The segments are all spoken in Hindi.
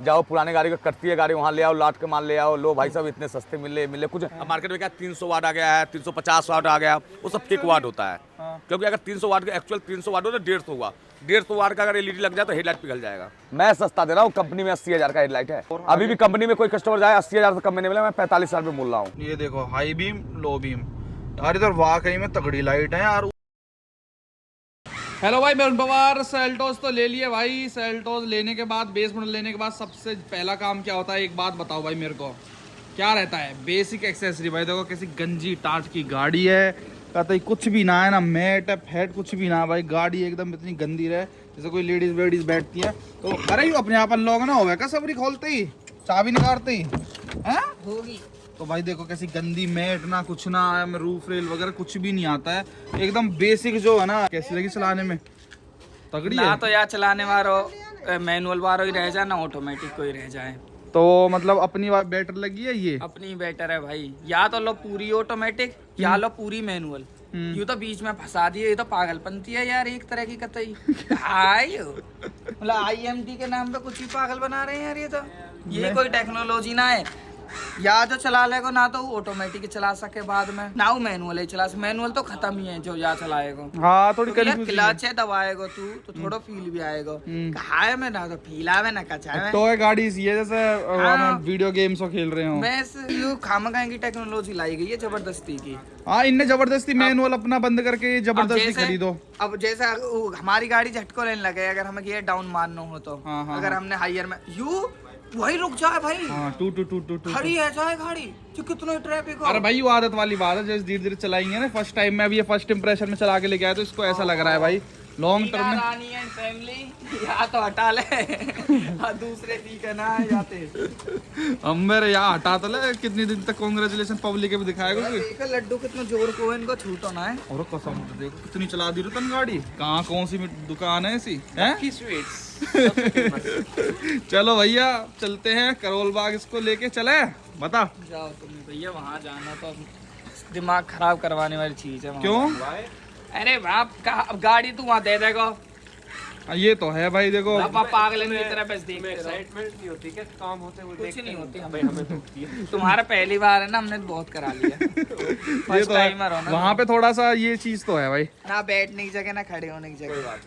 जाओ पुरानी गाड़ी को कटती है गाड़ी, वहाँ ले आओ, लाट के माल ले आओ, लो भाई साहब इतने सस्ते मिले कुछ। मार्केट में क्या 300 वाट आ गया है, 350 वाट आ गया, वो सब फेक वाट होता है। क्योंकि अगर 300 वाट का एक्चुअल 300 वाट हो तो 150 हुआ, 150 वाट का अगर एलईडी लग जाए तो हेडलाइट पिघल जाएगा। मैं सस्ता दे रहा हूँ, कंपनी में 80,000 का हेडलाइट है। अभी भी कंपनी में कोई कस्टमर जाए 80,000 से कम में नहीं मिला, मैं 45,000 पे बोल रहा हूँ। ये देखो हाई बीम लो बीम यार, इधर वाकई में तगड़ी लाइट है यार। हेलो भाई, मैं पवार। सेल्टोस तो ले लिए भाई। सेल्टोस लेने के बाद, बेस मॉडल लेने के बाद सबसे पहला काम क्या होता है, एक बात बताओ भाई मेरे को, क्या रहता है? Basic accessory. भाई देखो कैसी गंजी टाट की गाड़ी है, कहते कुछ भी ना है, ना मैट है फैट कुछ भी ना। भाई गाड़ी एकदम इतनी गंदी रहे, जैसे कोई लेडीज वेडीज बैठती है तो अरे यू अपने आप अनलॉक ना होगा क्या सबरी खोलते ही, चाबी निकालते ही है होगी। तो भाई देखो कैसी गंदी मैट, ना कुछ ना रूफ रेल वगैरह कुछ भी नहीं आता है, एकदम बेसिक जो है ना। कैसी लगी चलाने में? तगड़ी ना है तो यार चलाने वालों मैनुअल वालों ही रह जाए, ना ऑटोमेटिक कोई रह जाए। तो मतलब अपनी बेटर लगी है ये? अपनी बेटर है भाई। या तो लो पूरी ऑटोमेटिक या लो पूरी मैनुअल। यू तो बीच में फंसा दिए, ये तो पागलपंती है यार एक तरह की कतई। मतलब IMT के नाम पे कुछ ही पागल बना रहे हैं यार। ये कोई टेक्नोलॉजी ना है। या जो चला लेगा ना तो ऑटोमेटिक चला सके बाद में, ना वो मैनुअल ही चला सके। मैनुअल तो खत्म ही है जो या चलाएगा। हाँ थोड़ी क्लच है दबाएगा तू तो थोड़ा फील भी आएगा। कहा है मैं ना तो फील आवे ना कचा है। तो है गाड़ी ये जैसे हम वीडियो गेम्स खेल रहे हो। मैं यू खामगा की टेक्नोलॉजी लाई गई है जबरदस्ती की। हाँ इनने जबरदस्ती मैनुअल अपना बंद करके जबरदस्ती खरीदो। अब जैसे हमारी गाड़ी झटको लेने लगे, अगर हमें गियर डाउन मारना हो तो अगर हमने हाइयर में यू वही रुक जाए भाई। हाँ टू खड़ी है जाए गाड़ी जो कितना ट्रैफिक। अरे भाई वो आदत वाली बात है, जैसे धीरे धीरे चलाएंगे ना। फर्स्ट टाइम में अभी ये फर्स्ट इंप्रेशन में चला के लेके आया तो इसको ऐसा लग रहा है भाई लॉन्ग टर्म में फैमिली या तो हटा ले दूसरे ठीक है ना जाते हम मेरे यहाँ हटा तो ले। कितनी दिन तक कांग्रेचुलेशन पब्लिक भी दिखाएगा देखो लड्डू कितना जोर को इनको छूटो ना है। और कसम देखो कितनी चला दी रतन गाड़ी। कहाँ कौन सी दुकान है ऐसी है? चलो भैया चलते हैं करोल बाग, इसको लेके चले। बता जाओ तुम्हें भैया, वहाँ जाना तो दिमाग खराब करवाने वाली चीज है। क्यों? अरे बाप गाड़ी तू वहाँ दे देगा। ये तो है भाई देखो पागल की तरह बस देख एक्साइटमेंट नहीं होती क्या काम होते हुए? कुछ नहीं होती हमें तो तुम्हारा पहली बार है ना, हमने बहुत करा लिया। ये तो है। वहाँ पे थोड़ा सा ये चीज तो है भाई, ना बैठने की जगह ना खड़े होने की जगह।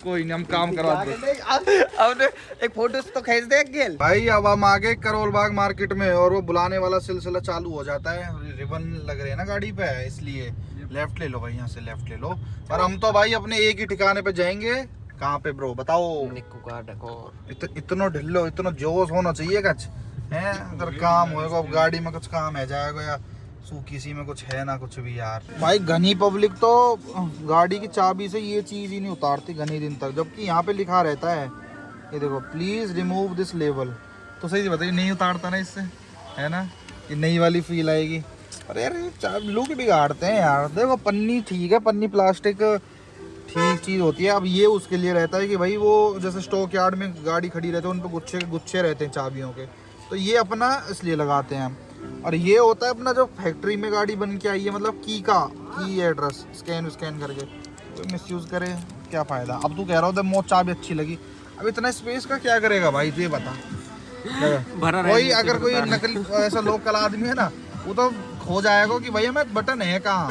कोई नहीं हम काम करवा दे। अब एक फोटो तो खींच दे गेल भाई। अब हम आगे करोल बाग मार्केट में और वो बुलाने वाला सिलसिला चालू हो जाता है। रिबन लग रहे हैं ना गाड़ी पे, इसलिए लेफ्ट ले लो भाई, यहाँ से लेफ्ट ले लो। और हम तो भाई अपने एक ही ठिकाने पे जाएंगे। कहाँ पे ब्रो बताओ? निक्कू का डेकोर। इतना ढिल्लो इतना जोश होना चाहिए कच है। अगर काम होएगा अब गाड़ी में कुछ काम है जाएगा या सूखी सी में कुछ है ना कुछ भी यार। भाई घनी पब्लिक तो गाड़ी की चाबी से ये चीज ही नहीं उतारती घनी दिन तक, जबकि यहाँ पे लिखा रहता है ये देखो प्लीज रिमूव दिस लेबल। तो सही बताइए नहीं उतारता ना इससे, है ना? ये नई वाली फील आएगी। अरे यार लुक बिगाड़ते हैं यार। देखो पन्नी ठीक है, पन्नी प्लास्टिक ठीक चीज़ होती है। अब ये उसके लिए रहता है कि भाई वो जैसे स्टॉक यार्ड में गाड़ी खड़ी रहती है उन पर गुच्छे गुच्छे रहते हैं चाबियों के, तो ये अपना इसलिए लगाते हैं। और ये होता है अपना जो फैक्ट्री में गाड़ी बन के आई है, मतलब की एड्रेस स्कैन करके कोई मिस यूज़ करे क्या फ़ायदा। अब तू कह रहा हो मौत चाबी अच्छी लगी, अब इतना स्पेस का क्या करेगा भाई तू ये बता। कोई अगर कोई नकली ऐसा लोकल आदमी है ना, वो तो खो जाएगा कि भैया मैं बटन है कहाँ,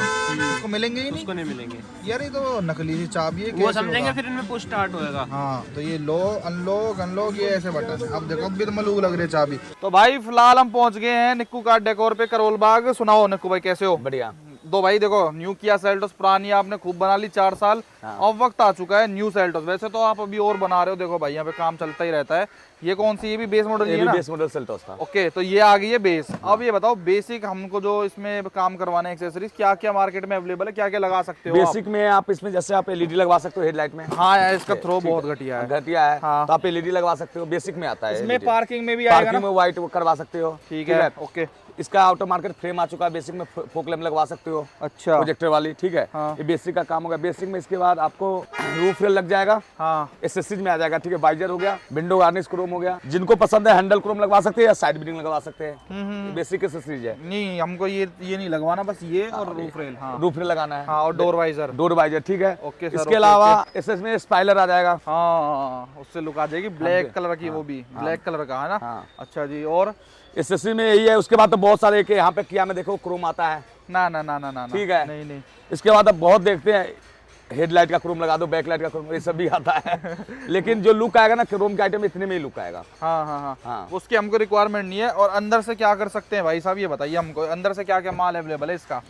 उसको मिलेंगे ही नहीं। उसको नहीं मिलेंगे यार, ये तो नकली सी चाबी है, वो समझेंगे फिर इनमें पुश स्टार्ट होएगा। हाँ तो ये लो अनलॉक ये ऐसे बटन है। अब देखो अब भी तो मलूक लग रही है चाबी। तो भाई फिलहाल हम पहुंच गए हैं निक्कू कार डेकोर पे करोल बाग। सुनाओ निक्कू भाई कैसे हो? बढ़िया। दो भाई देखो न्यू किया सेल्टोस पुरानी आपने खूब बना ली 4 साल। अब वक्त आ चुका है न्यू सेल्टोस। वैसे तो आप अभी और बना रहे हो, देखो भाई यहाँ पे काम चलता ही रहता है। ये कौन सी? ये भी बेस मॉडल है ना? बेस मॉडल सेल्टोस था। ओके तो ये आ गई है बेस। अब ये बताओ बेसिक हमको जो इसमें काम करवाने एक्सेसरीज क्या क्या मार्केट में अवेलेबल है, क्या क्या लगा सकते हो? बेसिक में आप इसमें जैसे आप एलईडी लगवा सकते हो हेडलाइट में। हाँ यार इसका थ्रो बहुत घटिया है। तो आप एलईडी लगवा सकते हो, बेसिक में आता है। इसमें पार्किंग में भी आएगा पार्किंग में व्हाइट करवा सकते हो। ठीक है ओके। इसका ऑटो मार्केट फ्रेम आ चुका है, बेसिक में फोक लैम्प लगवा सकते हो। अच्छा प्रोजेक्टर वाली, ठीक है। हाँ। ये बेसिक का काम होगा। बेसिक में इसके बाद बाद आपको रूफ रेल लग जाएगा, हाँ एसेसरीज में आ जाएगा, ठीक है। वाइजर हो गया, विंडो गार्निश क्रोम हो गया, जिनको पसंद है हैंडल क्रोम लगवा सकते हैं या साइड बिडिंग लगवा सकते हैं, बेसिक एसेसरीज है। नहीं हमको ये नहीं लगवाना, बस ये और रूफ रेल। हाँ रूफ रेल लगाना है, हाँ और डोर वाइजर। डोर वाइजर, ठीक है। ओके सर, इसके ओके, अलावा एसएस में स्पाइलर आ जाएगा, हाँ उससे लुक आ जाएगी, ब्लैक कलर की, वो भी ब्लैक कलर का है ना। हाँ। अच्छा जी, और एसेसरी में यही है। उसके बाद तो बहुत सारे के यहाँ पे किया में देखो क्रोम आता है, ना ना ना ना ना ठीक है। नहीं नहीं इसके बाद अब बहुत देखते हैं हेडलाइट का क्रोम लगा दो, बैकलाइट का क्रोम, ये सब भी आता है लेकिन जो लुक आएगा ना क्रोम के आइटम इतने में ही लुक आएगा। हाँ हाँ हाँ हाँ। उसकी हमको रिक्वायरमेंट नहीं है। और अंदर से क्या कर सकते हैं भाई साहब, ये बताइए हमको, अंदर से क्या क्या माल अवेलेबल है इसका?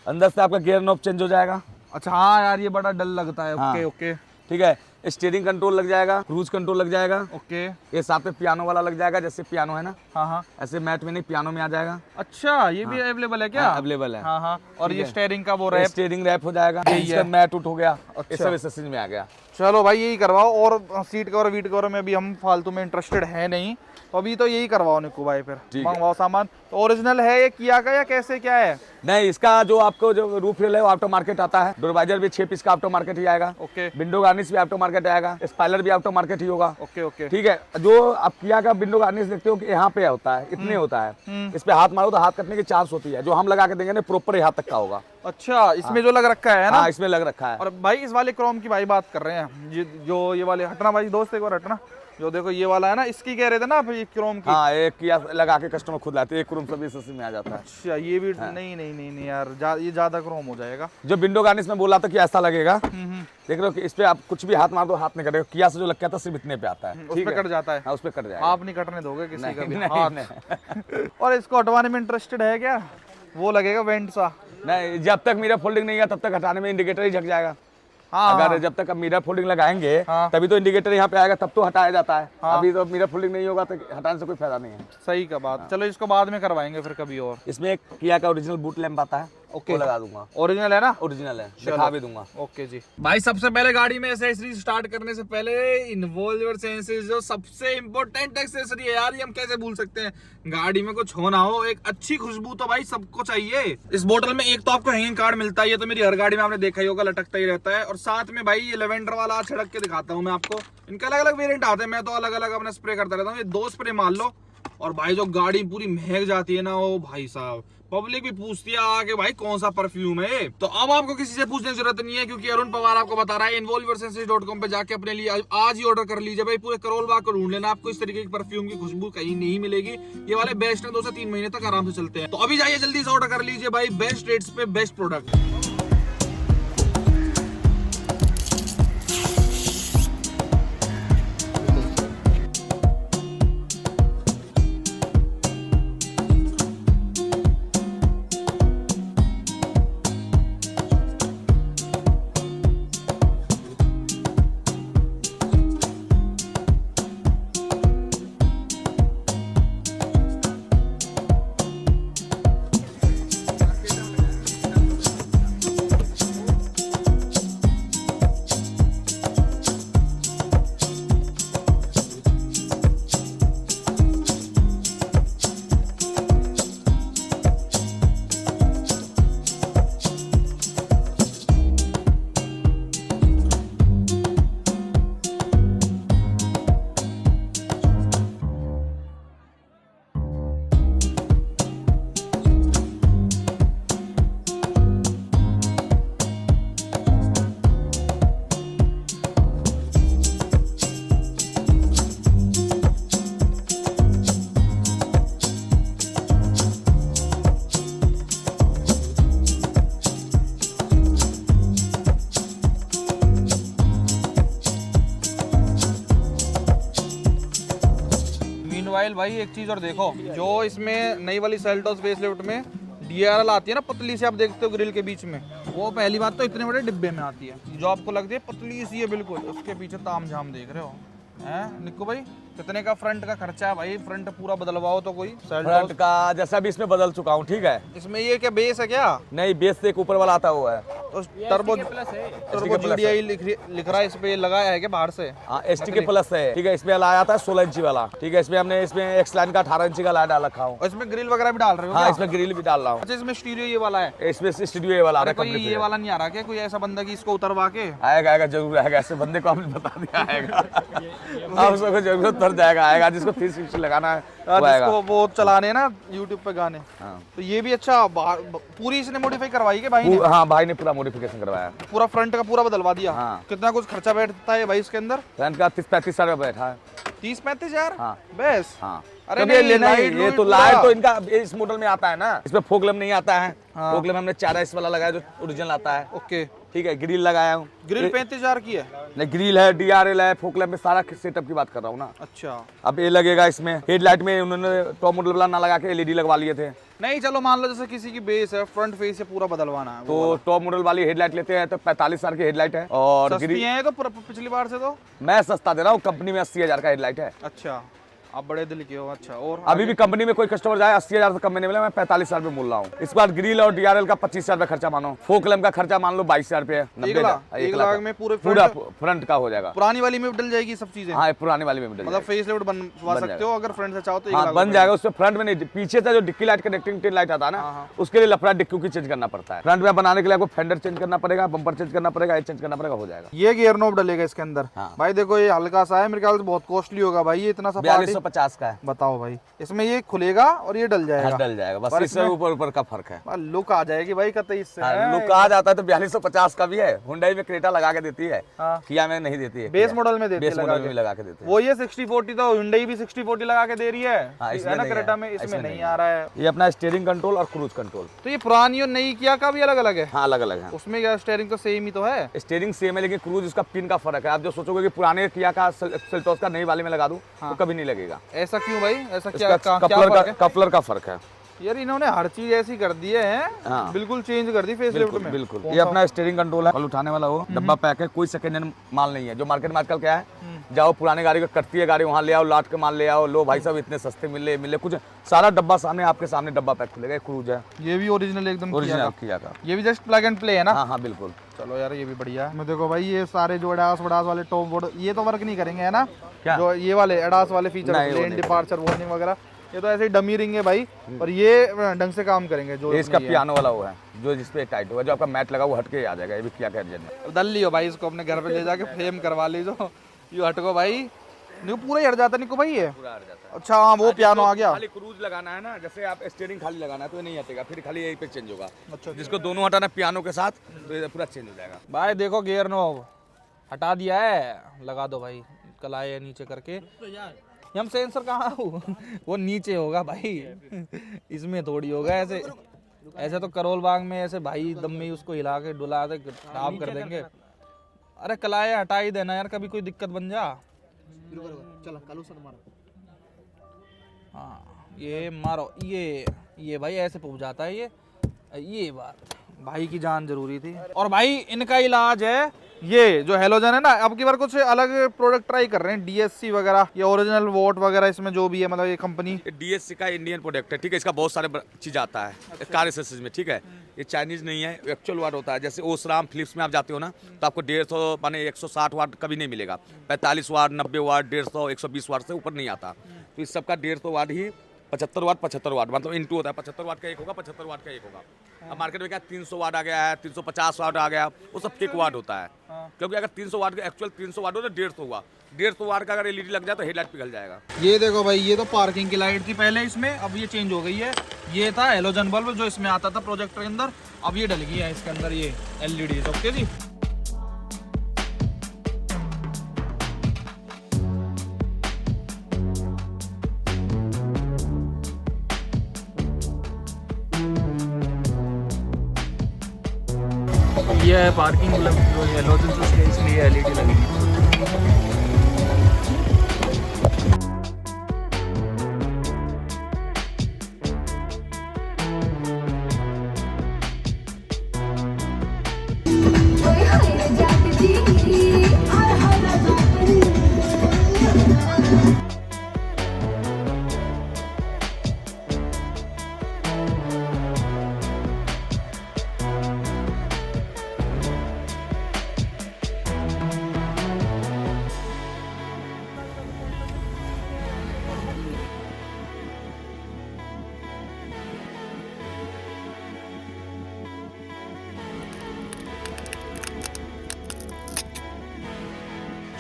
अंदर से आपका गियर नॉब चेंज हो जाएगा, अच्छा हाँ यार ये बड़ा डर लगता है। हाँ। ओके ओके ठीक है। स्टीयरिंग कंट्रोल लग जाएगा, क्रूज कंट्रोल लग जाएगा, ओके। ये साथ में पियानो वाला लग जाएगा, जैसे पियानो है ना, हाँ हाँ ऐसे मैट में नहीं पियानो में आ जाएगा। अच्छा ये भी अवेलेबल है क्या? अवेलेबल है। हाँ हाँ। और ये स्टेयरिंग का वो रैप? स्टीयरिंग रैप हो जाएगा, इसका मैट उठ हो गया, ये सब एसेसरीज में आ गया। चलो भाई यही करवाओ। और सीट कवर वीट कवर में भी हम फालतू में इंटरेस्टेड है नहीं, तो अभी तो यही करवाओ निक्कू भाई, फिर मंगवाओ सामान। तो ओरिजिनल है ये किया का या कैसे क्या है? नहीं, इसका जो आपको जो रूफ रेल है वो आफ्टर मार्केट आता है, डोर वाइजर भी 6 पीस का आफ्टर मार्केट ही आएगा, ओके विंडो गार्निश भी आफ्टर मार्केट आएगा, स्पाइलर भी आफ्टर मार्केट ही होगा, ओके ओके। ठीक है। जो आप किया का विंडो गार्निश देखते हो कि यहाँ पे होता है, इतने होता है, इस पे हाथ मारो तो हाथ कटने की चांस होती है, जो हम लगा के देंगे ना प्रॉपर यहाँ तक का होगा। अच्छा इसमें जो लग रखा है ना? हाँ इसमें लग रखा है। और भाई इस वाले क्रोम की भाई बात कर रहे हैं, जो ये वाले, हटना भाई दोस्त एक बार हटना, जो देखो ये वाला है ना, इसकी कह रहे थे ना आप, ये क्रोम की? हाँ एक किया लगा के कस्टमर खुद लाते हैं, एक क्रोम सब एसेसरी में आ जाता है। अच्छा ये भी नहीं नहीं नहीं नहीं यार, ये ज्यादा क्रोम हो जाएगा। जो विंडो गार्निश में बोला था कि ऐसा लगेगा, देख रहे हो कि इस पे आप कुछ भी हाथ मार दो हाथ नहीं कटेगा, किया से जो लग था सिर्फ इतने पे आता है, उस पे कट जाता है। हाँ उस पे कट जाएगा। आप नहीं कटने दोगे किसी का भी नहीं, हाथ? नहीं। और इसको हटवाने में इंटरेस्टेड है क्या? वो लगेगा वेंट सा? नहीं, जब तक मिरर फोल्डिंग नहीं है तब तक हटाने में इंडिकेटर ही झक जाएगा। हाँ अगर जब तक आप मिरर फोल्डिंग लगाएंगे हाँ। तभी तो इंडिकेटर यहाँ पे आएगा, तब तो हटाया जाता है। हाँ। अभी तो मिरर फोल्डिंग नहीं होगा तो हटाने से कोई फायदा नहीं है। सही का बात। चलो इसको बाद में करवाएंगे फिर कभी और। इसमें एक किया का ओरिजिनल बूट लैंप आता है, ओके। वो लगा दूंगा, ओरिजिनल है ना? ओरिजिनल है, दिखा भी दूंगा। ओके जी। भाई सबसे पहले गाड़ी में एक्सेसरी स्टार्ट करने से पहले इन्वॉल्वर सेंसर जो सबसे इम्पोर्टेंट एक्सेसरी है यार, ये हम कैसे भूल सकते हैं। गाड़ी में कुछ हो ना हो, एक अच्छी खुशबू तो भाई सबको चाहिए। इस बोतल में एक तो आपको हैंगिंग कार्ड मिलता है, ये तो मेरी हर गाड़ी में आपने देखा ही होगा, लटकता ही रहता है। और साथ में भाई ये लेवेंडर वाला छिड़क के दिखाता हूँ मैं आपको, इनके अलग अलग वेरिएंट आते हैं, मैं तो अलग अलग अपना स्प्रे करता रहता हूँ। ये 2 स्प्रे मान लो, और भाई जो गाड़ी पूरी महक जाती है ना, वो भाई साहब पब्लिक भी पूछती है आगे भाई कौन सा परफ्यूम है। तो अब आपको किसी से पूछने की जरूरत नहीं है, क्योंकि अरुण पवार आपको बता रहा है। involversenses.com पे जाके अपने लिए आज ही ऑर्डर कर लीजिए भाई, पूरे करोल बाग को ढूंढ लेना, आपको इस तरीके की परफ्यूम की खुशबू कहीं नहीं मिलेगी। ये वाले बेस्ट है, 2 से 3 महीने तक आराम से चलते हैं। तो अभी जाइए जल्दी से ऑर्डर कर लीजिए भाई, बेस्ट रेट्स पे बेस्ट प्रोडक्ट। भाई एक चीज और देखो, जो इसमें नई वाली सेल्टोस फेसलिफ्ट में DRL आती है ना पतली सी, आप देखते हो ग्रिल के बीच में, वो पहली बात तो इतने बड़े डिब्बे में आती है, जो आपको लगती है पतली सी है बिल्कुल। उसके पीछे तामझाम देख रहे हो हैं निक्कू भाई, कितने का फ्रंट का खर्चा है भाई? फ्रंट पूरा बदलवाओ तो कोई फ्रंट का जैसा भी इसमें बदल चुका हूँ, ठीक है। इसमें ये क्या बेस है क्या? नहीं, बेस से एक ऊपर वाला आता हुआ है। टर्बो GDI लिख रहा है इस पे, लगाया है क्या बाहर से? हाँ ST के प्लस है, ठीक है। इसमें लाया था 16 इंची वाला, ठीक है। इसमें हमने इसमें X लाइन का 18 इंची का लाइट डाल रखा हूँ। और इसमें ग्रिल वगैरह भी डाल रहे हो हाँ क्या? इसमें ग्रिल भी डाल रहा हूँ। अच्छा, इसमें स्टीरियो ये वाला है? इसमें स्टूडियो ये वाला आ रहा है, कोई complete ये है। वाला नहीं आ रहा क्या? कोई ऐसा बंदा कि इसको उतरवा के आएगा आएगा जरूर आएगा, ऐसे बंदे को हमने बता दिया आएगा। आप उसको जरूरत पड़ जाएगा, आएगा जिसको 360 लगाना है वो आएगा। जिसको वो चलाने हैं ना यूट्यूब पे गाने। हाँ। तो ये भी अच्छा पूरी इसने मॉडिफाई करवाई के भाई ने? हाँ भाई ने पूरा मॉडिफिकेशन करवाया, पूरा फ्रंट का पूरा बदलवा दिया। हाँ। कितना कुछ खर्चा बैठता है भाई इसके अंदर? फ्रंट का 30-35 हजार बैठा है। 30-35 हजार? हाँ। बस। हाँ अरे क्योंकि नहीं, लेना ही लाइट ये लूइट तो पूरा। लाइट तो इनका इस मॉडल में आता है ना, इसमें फोक लैम्प नहीं आता है। हाँ। फोक लैम्प हमने 4S वाला लगाया जो ओरिजिनल आता है, ओके। ठीक है। ग्रिल लगाया हूँ, ग्रिल 35 हजार की है? नहीं ग्रिल है, DRL है, फोक लैम्प में सारा सेटअप की बात कर रहा हूँ ना। अच्छा। अब ये लगेगा इसमें, हेडलाइट में उन्होंने टॉप मॉडल वाला ना लगा के LED लगवा लिए थे। नहीं चलो मान लो जैसे किसी की बेस है, फ्रंट फेस से पूरा बदलवाना है, तो टॉप मॉडल वाली हेडलाइट लेते हैं तो 45 हजार की हेडलाइट है। और सस्ती है तो पिछली बार से तो? मैं सस्ता दे रहा हूँ, कंपनी में 80 हजार का हेडलाइट है। अच्छा, आप बड़े दिल के हो। अच्छा, और अभी भी कंपनी में कोई कस्टमर जाए 80 हजार से कम में नहीं मिला, मैं 45 हजार पे बोल रहा हूँ। इस बार ग्रिल और DRL का 25 हजार रुपया खर्चा मानो, फोक लैम्प का खर्चा मान लो 22 हजार रुपया, 1 लाख में पूरे पूरा फ्रंट का हो जाएगा। पुरानी वाली में डल जाएगी सब चीजें? हाँ पुरानी वाली में मतलब फेस लिफ्ट बनवा सकते हो अगर फ्रंट से चाहो तो? 1 हाँ लाख बन जाएगा। उससे फ्रंट में नहीं, पीछे से जो dicky light connecting tail light आता है ना, उसके लिए लफड़ा डिक्की की चेंज करना पड़ता है। फ्रंट में बनाने के लिए आपको फेंडर चेंज करना पड़ेगा, बम्पर चेंज करना पड़ेगा, ये चेंज करना पड़ेगा, हो जाएगा। ये गियर नॉब डलेगा इसके अंदर? हाँ। भाई देखो ये हल्का सा है, मेरे ख्याल से बहुत कॉस्टली होगा भाई ये इतना सा। 4250 का है। बताओ भाई, इसमें ये खुलेगा और ये डल जाएगा? हाँ, डल जाएगा, बस इससे ऊपर ऊपर का फर्क है। लुक आ जाएगी भाई कतई इससे। लुक आ जाता है तो 4250 का भी है। हुंडई में क्रेटा लगा के देती है, हाँ। किया में नहीं देती है। बेस मॉडल में देती है, बेस मॉडल में लगा के देते हैं। वो ये 60-40 तो हुंडई भी 60-40 लगा के दे रही है। हाँ, इसमें है ना नहीं क्रेटा है। में, इसमें इसमें नहीं नहीं आ रहा है। ये अपना स्टीयरिंग कंट्रोल और क्रूज कंट्रोल। तो ये पुरानी और नई किया का भी अलग अलग है? हाँ अलग अलग है। उसमें क्या स्टीयरिंग तो सेम ही तो है? स्टीयरिंग सेम है लेकिन क्रूज उसका पिन का फर्क है। आप जो सोचोगे कि पुराने किया का सेल्टोस का नई वाले में लगा दूं तो कभी नहीं लगेगा। ऐसा क्यों भाई? ऐसा क्या इसका क्या फर्क है? कपलर का फर्क है यार, इन्होंने हर चीज ऐसी कर दी है। हाँ। बिल्कुल चेंज कर दी फेस लिफ्ट में। बिल्कुल। ये अपना स्टीयरिंग कंट्रोल है, कल उठाने वाला हो, डब्बा पैक है, कोई सेकंड हैंड माल नहीं है। जो मार्केट में आजकल क्या है, जाओ पुराने गाड़ी को कटती है गाड़ी, वहाँ ले आओ, लाट के माल ले आओ, लो भाई साहब इतने सस्ते मिले कुछ, सारा डब्बा सामने आपके सामने डब्बा पैक खुलेगा। क्रूज है, ये भी ओरिजिनल एकदम ओरिजिनल किया का। ये भी जस्ट प्लग एंड प्ले है ना? हाँ हाँ बिल्कुल। चलो यार, ये भी बढ़िया है। मैं देखो भाई ये सारे जो एडास वडास वाले टॉप बोर्ड ये तो वर्क नहीं करेंगे है ना? क्या? जो ये वाले एडास वाले फीचर, नहीं, वो लेन नहीं डिपार्चर वार्निंग वगैरह, ये तो ऐसे ही डमी रिंग है भाई। और ये ढंग से काम करेंगे जो ये इसका अपनी पियानो वाला वो है जो जिसपे टाइट होगा, जो आपका मैट लगा वो हट के आ जाएगा। ये भी किया का इंजन में। दल लियो भाई, इसको अपने घर पे ले जाके फ्रेम करवा लीजिए। यू हटको भाई, नहीं पूरा ही हट जाता नहीं को भाई ये? पूरा हट जाता है। अच्छा हाँ, वो पियानो आ गया। खाली क्रूज लगाना है ना, जैसे आप स्टीयरिंग खाली लगाना है तो ये नहीं हटेगा, फिर खाली यही पे चेंज होगा। अच्छा, जिसको दोनों हटाना पियानो के साथ तो ये पूरा चेंज हो जाएगा। भाई देखो गियर नॉब हटा दिया है, लगा दो भाई कलाई नीचे करके। हम सेंसर कहाँ हूँ? वो नीचे होगा भाई, इसमें थोड़ी होगा। ऐसे ऐसे तो करोल बाग में ऐसे भाई दम में ही उसको हिला के डुला के खराब कर देंगे। अरे कलाई हटा ही देना यार, कभी कोई दिक्कत बन जा। हाँ ये मारो, ये भाई ऐसे पहुंच जाता है ये बात भाई की जान जरूरी थी। और भाई इनका इलाज है ये जो हेलोजन है ना, अब की बार कुछ अलग प्रोडक्ट ट्राई कर रहे हैं, DSC वगैरह या ओरिजिनल वोट वगैरह, इसमें जो भी है मतलब ये कंपनी। DSC का इंडियन प्रोडक्ट है, ठीक है। इसका बहुत सारे चीज आता है कार एक्सेसरीज में, ठीक है। ये चाइनीज नहीं है, एक्चुअल वाट होता है। जैसे ओसराम फिलिप्स में आप जाते हो ना तो आपको 150 माने 160 वाट कभी नहीं मिलेगा। 45 वाट, 90 वाट, 150, 120 वाट से ऊपर नहीं आता। तो इस सब का 150 वाट ही 75 वाट, 75 वाट मतलब इनटू होता है। 75 वाट का एक होगा, 75 वाट का एक होगा। अब मार्केट में क्या 300 वाट आ गया है, 350 वाट आ गया, वो सब फेक वाट होता है। क्योंकि अगर 300 वाट का एक्चुअल 300 वाट हो तो 150 हुआ। 150 वाट का अगर LED लग जाए तो हेडलाइट पिघल जाएगा। ये देखो भाई, ये तो पार्किंग की लाइट थी पहले इसमें, अब ये चेंज हो गई है। ये था हेलोजन बल्ब जो इसमें आता था प्रोजेक्टर के अंदर, अब ये डल गई है इसके अंदर ये LED। ओके जी। ये है पार्किंग बल्ब जो हेलोजन से उसके इसलिए LED लगी है।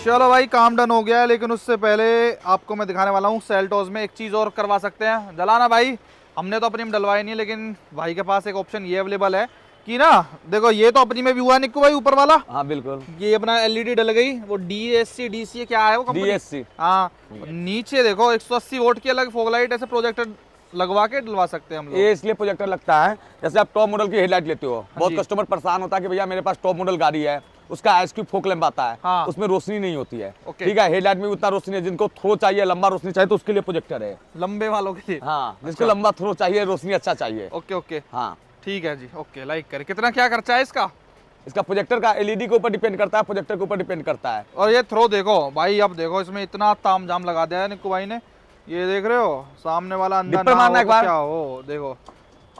चलो भाई काम डन हो गया है, लेकिन उससे पहले आपको मैं दिखाने वाला हूँ सेल्टोस में एक चीज़ और करवा सकते हैं। जलाना भाई हमने तो अपनी में डलवाई नहीं है, लेकिन भाई के पास एक ऑप्शन ये अवेलेबल है कि ना देखो ये तो अपनी में भी हुआ निक्कू भाई ऊपर वाला। हाँ बिल्कुल, ये अपना एलईडी डल गई, वो DSC DC क्या है वो कंपनी? DSC। हाँ नीचे देखो 180 वोल्ट की अलग फॉग लाइट, ऐसे प्रोजेक्टर लगवा के डलवा सकते हैं हम लोग। ये इसलिए प्रोजेक्टर लगता है, जैसे आप टॉप मॉडल की हेडलाइट लेते हो, बहुत जी। कस्टमर परेशान होता है कि भैया मेरे पास टॉप मॉडल गाड़ी है, उसका आईएसक्यू फोक लैंप आता है, हाँ। उसमें रोशनी नहीं होती है। ओके। ठीक है, हेडलाइट में भी उतना रोशनी है, जिनको थ्रो चाहिए, लंबा रोशनी चाहिए तो उसके लिए प्रोजेक्टर है। लंबे वालों के लिए। हाँ, जिसको लंबा थ्रो चाहिए, रोशनी अच्छा चाहिए। ओके ओके हाँ, ठीक है जी, ओके लाइक करें। कितना क्या खर्चा है इसका? इसका प्रोजेक्टर का एलईडी के ऊपर डिपेंड करता है, प्रोजेक्टर के ऊपर डिपेंड करता है। और ये थ्रो देखो भाई, अब देखो इसमें इतना ताम झाम लगा दिया है निक्कू भाई ने, ये देख रहे हो सामने वाला अंदर डिप्पर ना मारना हो एक तो बार। क्या हो, देखो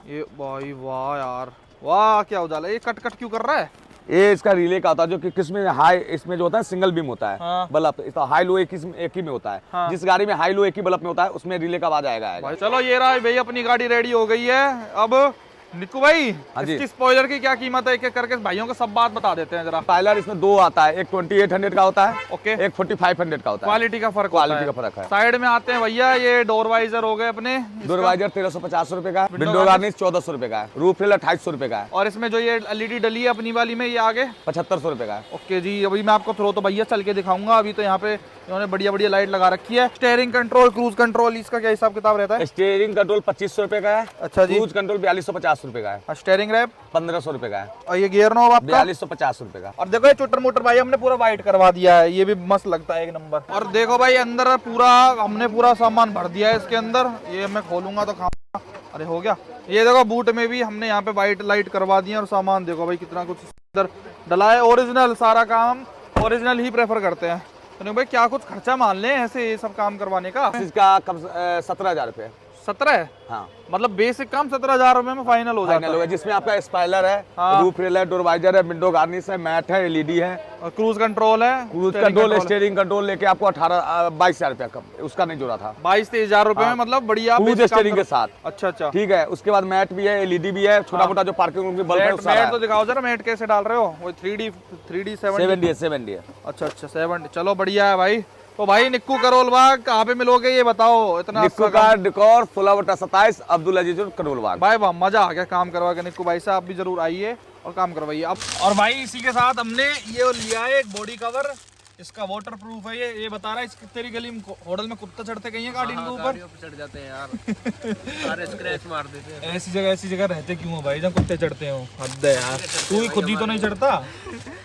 ये भाई वाह यार वाह क्या उजाला, ये कट कट क्यों कर रहा है? ये इसका रिले का होता है, जो कि किसमें हाई, इसमें जो होता है सिंगल बीम होता है हाँ। बल्ब, इसका हाई लो एक ही में होता है। हाँ। जिस गाड़ी में हाई लो एक ही बल्ब में होता है उसमें रिले का आवाज आएगा। भाई चलो ये रहा भाई, अपनी गाड़ी रेडी हो गई है। अब निक्कू भाई हाँ जी। इसकी स्पॉइलर की क्या कीमत है, एक एक करके भाइयों को सब बात बता देते हैं जरा। स्पॉइलर इसमें दो आता है, एक 2800 का होता है, ओके। एक 4500 का होता है। क्वालिटी का फर्क क्वालिटी होता का फर्क है। साइड में आते हैं भैया, ये डोर वाइजर हो गए अपने, डोरवाइजर 1350 रुपए का है, विंडो विंडो गार्निश 1400 रुपए का है, रूफ रेल 2800 रुपए का है, और इसमें जो ये एलईडी डली है अपनी वाली में, ये आगे 7500 रुपए का है। ओके जी। अभी मैं आपको थ्रो तो भैया चल के दिखाऊंगा, अभी तो यहाँ पे इन्होंने बढ़िया बढ़िया लाइट लगा रखी है। स्टेयरिंग कंट्रोल, क्रूज कंट्रोल, इसका क्या हिसाब किताब रहता है? स्टीयरिंग कंट्रोल 2500 रुपए का है। अच्छा जी। क्रूज कंट्रोल 4250 रुपए का है। स्टेयरिंग रैप 1500 रुपए का है। और ये गियर नॉब आपका 4250 रुपए का। और देखो ये चुटर मोटर भाई हमने पूरा वाइट करवा दिया है, ये भी मस्त लगता है एक नंबर। और देखो भाई अंदर पूरा हमने पूरा सामान भर दिया है इसके अंदर, ये मैं खोलूंगा तो खाऊंगा। अरे हो गया। ये देखो बूट में भी हमने यहाँ पे वाइट लाइट करवा दी है, और सामान देखो भाई कितना कुछ अंदर डला है। ओरिजिनल, सारा काम ओरिजिनल ही प्रेफर करते हैं। तो भाई क्या कुछ खर्चा मान लें ऐसे ये सब काम करवाने का? इसका कम 17,000 रुपए। 17? हाँ, मतलब बेसिक काम 17,000 रुपए में फाइनल हो जाता फाइनल हो है। गया, जिसमें आपका स्पॉइलर है, हाँ। रूफ रेल है, डोर वाइजर है, विंडो गार्निश है, मैट है, एलईडी है, और क्रूज कंट्रोल है, cruise steering control, steering control लेके आपको 22,000 रुपया कम, उसका नहीं जोड़ा था। 22-23 रुपए में मतलब बढ़िया क्रूज basic काम स्टीयरिंग के साथ। अच्छा अच्छा। ठीक है, उसके बाद मैट भी है, एलईडी भी है, छोटा मोटा जो पार्किंग रूम की बल्ब है मैट उसका मैट तो दिखाओ जरा, मैट कैसे डाल रहे हो? वो 3D 70? 70 है। अच्छा अच्छा 70, चलो बढ़िया है भाई। तो भाई निक्कू करोल बाग कहाँ पे मिलोगे ये बताओ? इतना निक्कू अच्छा का काम। डिकोर 16/27 अब्दुल अजीज करोल बाग। भाई वाह मजा आ गया काम करवा के। निक्कू भाई साहब भी जरूर आइए और काम करवाइए अब। और भाई इसी के साथ हमने ये लिया है एक बॉडी कवर, इसका वाटर प्रूफ है ये बता रहा है। इसकी तेरी गली में होटल में कुत्ता चढ़ते कहीं है गाड़ी के ऊपर? चढ़ जाते हैं यार, सारे स्क्रैच मार देते हैं। ऐसी जगह रहते क्यों हो भाई जहाँ कुत्ते चढ़ते हो? हद है यार, तू ही खुद ही तो नहीं चढ़ता।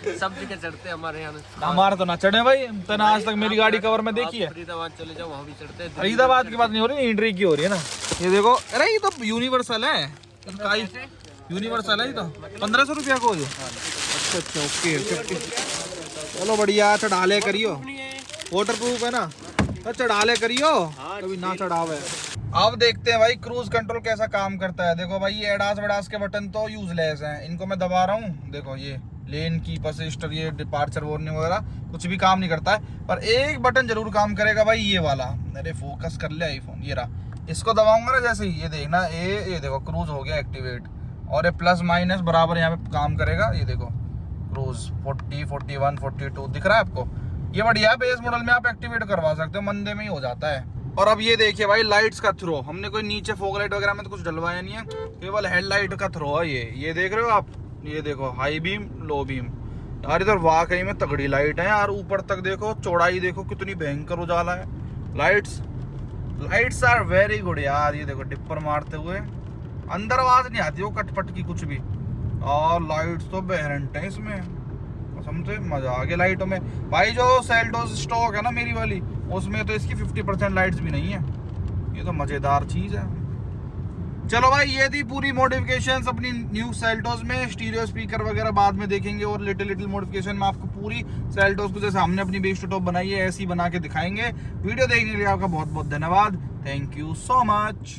सब जगह चढ़ते हैं हमारे यहाँ। हमारे तो ना चढ़े भाई, तने आज तक मेरी गाड़ी कवर में देखी है। फरीदाबाद चले जाओ, वहाँ भी चढ़ते हैं। फरीदाबाद की बात नहीं हो रही, इंड्री की हो रही है ना। ये देखो, अरे ये तो यूनिवर्सल है, यूनिवर्सल है ये तो। 1500 रुपया को जो? अच्छा अच्छा ओके 50। चलो बढ़िया, चढ़ाले करियो, वाटर प्रूफ है ना, तो चढ़ाले करियो, कभी ना चढ़ावे। अब देखते हैं भाई क्रूज कंट्रोल कैसा काम करता है। देखो भाई ये एडास वेडास के बटन तो यूजलेस हैं, इनको मैं दबा रहा हूँ, देखो ये लेन की असिस्ट, ये डिपार्चर वार्निंग वगैरह कुछ भी काम नहीं करता है। पर एक बटन जरूर काम करेगा भाई, ये वाला। अरे फोकस कर ले आईफोन, ये रहा। इसको दबाऊंगा ना जैसे ही, ये देखना ये देखो क्रूज हो गया एक्टिवेट, और ये प्लस माइनस बराबर यहाँ पे काम करेगा। ये देखो क्रूज 40, 41, 42 दिख रहा है आपको। ये बढ़िया है, बेस मॉडल में आप एक्टिवेट करवा सकते हो, मंदे में ही हो जाता है। और अब ये देखिए भाई लाइट्स का थ्रो, हमने कोई नीचे फॉग लाइट वगैरह में तो कुछ डलवाया नहीं है, केवल हेडलाइट का थ्रो है ये देख रहे हो आप। ये देखो हाई बीम, लो बीम यार, इधर वाकई में तगड़ी लाइट है यार। ऊपर तक देखो, चौड़ाई देखो कितनी भयंकर उजाला है। लाइट्स आर वेरी गुड यार। ये देखो डिप्पर मारते हुए अंदर आवाज नहीं आती वो कटपट की कुछ भी, और लाइट्स तो बेहरंट है इसमें, कसम से मजा आ गया लाइटों में भाई। जो सेल्टोस स्टॉक है ना मेरी वाली, उसमें तो इसकी 50% लाइट्स भी नहीं है। ये तो मजेदार चीज है। चलो भाई ये थी पूरी मॉडिफिकेशंस अपनी न्यू सेल्टोस में। स्टीरियो स्पीकर वगैरह बाद में देखेंगे, और लिटिल मॉडिफिकेशन में आपको पूरी सेल्टोस को जैसे हमने अपनी बेस टू टॉप बनाई है ऐसी बना के दिखाएंगे। वीडियो देखने के लिए आपका बहुत बहुत धन्यवाद। Thank you so much.